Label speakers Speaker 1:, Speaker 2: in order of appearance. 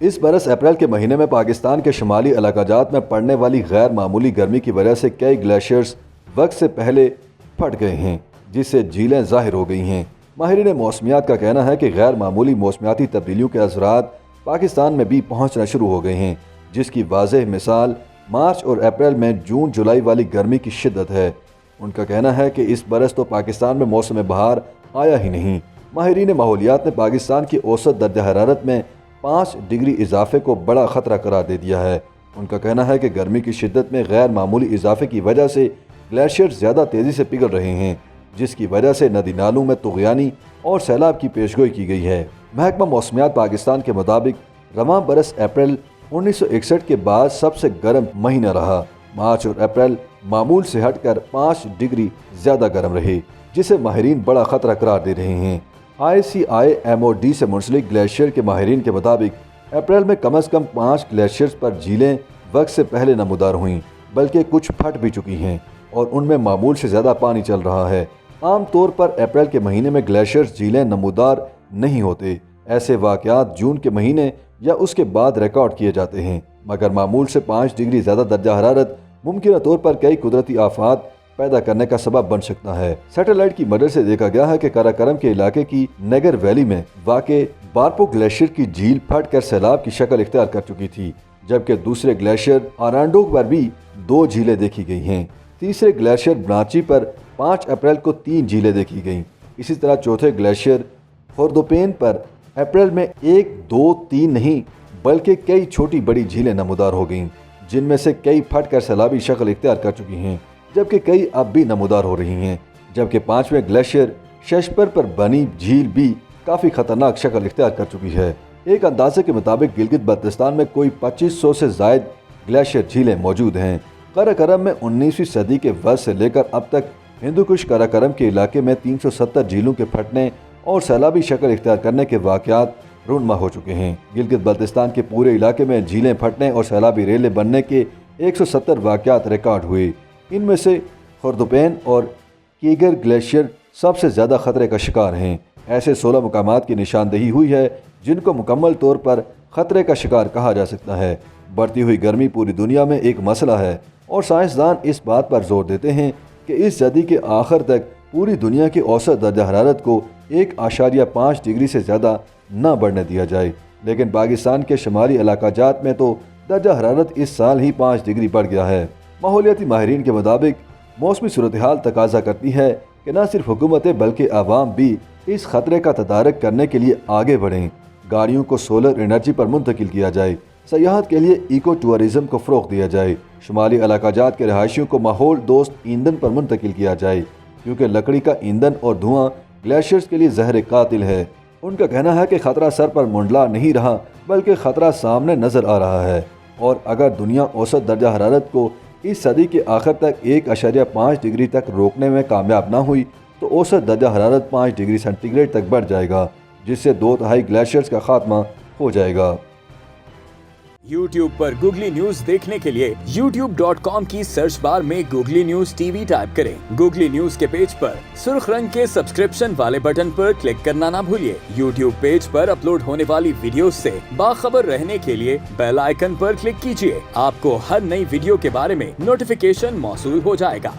Speaker 1: اس برس اپریل کے مہینے میں پاکستان کے شمالی علاقہ جات میں پڑنے والی غیر معمولی گرمی کی وجہ سے کئی گلیشیئرز وقت سے پہلے پھٹ گئے ہیں، جس سے جھیلیں ظاہر ہو گئی ہیں۔ ماہرین موسمیات کا کہنا ہے کہ غیر معمولی موسمیاتی تبدیلیوں کے اثرات پاکستان میں بھی پہنچنا شروع ہو گئے ہیں، جس کی واضح مثال مارچ اور اپریل میں جون جولائی والی گرمی کی شدت ہے۔ ان کا کہنا ہے کہ اس برس تو پاکستان میں موسم بہار آیا ہی نہیں۔ ماہرین ماحولیات نے پاکستان کی اوسط درجہ حرارت میں 5 ڈگری اضافے کو بڑا خطرہ قرار دے دیا ہے۔ ان کا کہنا ہے کہ گرمی کی شدت میں غیر معمولی اضافے کی وجہ سے گلیشیئر زیادہ تیزی سے پگھل رہے ہیں، جس کی وجہ سے ندی نالوں میں طغیانی اور سیلاب کی پیشگوئی کی گئی ہے۔ محکمہ موسمیات پاکستان کے مطابق رواں برس اپریل 1961 کے بعد سب سے گرم مہینہ رہا۔ مارچ اور اپریل معمول سے ہٹ کر 5 ڈگری زیادہ گرم رہے، جسے ماہرین بڑا خطرہ قرار دے رہے ہیں۔ ICIMOD سے منسلک گلیشیئر کے ماہرین کے مطابق اپریل میں کم از کم 5 گلیشیئرز پر جھیلیں وقت سے پہلے نمودار ہوئیں، بلکہ کچھ پھٹ بھی چکی ہیں اور ان میں معمول سے زیادہ پانی چل رہا ہے۔ عام طور پر اپریل کے مہینے میں گلیشیئرز جھیلیں نمودار نہیں ہوتے۔ ایسے واقعات جون کے مہینے یا اس کے بعد ریکارڈ کیے جاتے ہیں، مگر معمول سے 5 ڈگری زیادہ درجہ حرارت ممکنہ طور پر کئی قدرتی آفات پیدا کرنے کا سبب بن سکتا ہے۔ سیٹلائٹ کی مدد سے دیکھا گیا ہے کہ کراکرم کے علاقے کی نیگر ویلی میں واقع بارپو گلیشیئر کی جھیل پھٹ کر سیلاب کی شکل اختیار کر چکی تھی، جبکہ دوسرے گلیشیئر آرانڈو پر بھی 2 جھیلیں دیکھی گئی ہیں۔ تیسرے گلیشیئر برانچی پر 5 اپریل کو 3 جھیلیں دیکھی گئیں۔ اسی طرح چوتھے گلیشیئر خوردوپین پر اپریل میں 1، 2، 3 نہیں بلکہ کئی چھوٹی بڑی جھیلیں نمودار ہو گئیں، جن میں سے کئی پھٹ کر سیلابی شکل اختیار کر چکی ہیں، جبکہ کئی اب بھی نمودار ہو رہی ہیں۔ جبکہ 5ویں گلیشیئر ششپر پر بنی جھیل بھی کافی خطرناک شکل اختیار کر چکی ہے۔ ایک اندازے کے مطابق گلگت بلتستان میں کوئی 2500 سے زائد گلیشیئر جھیلیں موجود ہیں۔ قراقرم میں 19ویں صدی کے وسط سے لے کر اب تک ہندوکش قراقرم کے علاقے میں 370 جھیلوں کے پھٹنے اور سیلابی شکل اختیار کرنے کے واقعات رونما ہو چکے ہیں۔ گلگت بلتستان کے پورے علاقے میں جھیلیں پھٹنے اور سیلابی ریلیں بننے کے 170 واقعات ریکارڈ ہوئے۔ ان میں سے خوردوپین اور کیگر گلیشیئر سب سے زیادہ خطرے کا شکار ہیں۔ ایسے 16 مقامات کی نشاندہی ہوئی ہے جن کو مکمل طور پر خطرے کا شکار کہا جا سکتا ہے۔ بڑھتی ہوئی گرمی پوری دنیا میں ایک مسئلہ ہے اور سائنسدان اس بات پر زور دیتے ہیں کہ اس صدی کے آخر تک پوری دنیا کی اوسط درجہ حرارت کو 1.5 ڈگری سے زیادہ نہ بڑھنے دیا جائے، لیکن پاکستان کے شمالی علاقہ جات میں تو درجہ حرارت اس سال ہی 5 ڈگری بڑھ گیا ہے۔ ماحولیاتی ماہرین کے مطابق موسمی صورتحال تقاضا کرتی ہے کہ نہ صرف حکومتیں بلکہ عوام بھی اس خطرے کا تدارک کرنے کے لیے آگے بڑھیں۔ گاڑیوں کو سولر انرجی پر منتقل کیا جائے، سیاحت کے لیے ایکو ٹورازم کو فروغ دیا جائے، شمالی علاقہ جات کے رہائشیوں کو ماحول دوست ایندھن پر منتقل کیا جائے، کیونکہ لکڑی کا ایندھن اور دھواں گلیشیئرز کے لیے زہر قاتل ہے۔ ان کا کہنا ہے کہ خطرہ سر پر منڈلا نہیں رہا بلکہ خطرہ سامنے نظر آ رہا ہے، اور اگر دنیا اوسط درجہ حرارت کو اس صدی کے آخر تک 1.5 ڈگری تک روکنے میں کامیاب نہ ہوئی تو اوسط درجہ حرارت 5 ڈگری سینٹی گریڈ تک بڑھ جائے گا، جس سے 2/3 گلیشیئرز کا خاتمہ ہو جائے گا۔
Speaker 2: YouTube پر گوگلی نیوز دیکھنے کے لیے youtube.com کی سرچ بار میں googly news T V type کریں۔ گوگلی نیوز کے پیج پر سرخ رنگ کے سبسکرپشن والے بٹن پر کلک کرنا نہ بھولیے۔ YouTube پیج پر اپلوڈ ہونے والی ویڈیوز سے باخبر رہنے کے لیے بیل آئیکن پر کلک کیجیے۔ آپ کو ہر نئی ویڈیو کے بارے میں نوٹیفیکیشن موصول ہو جائے گا۔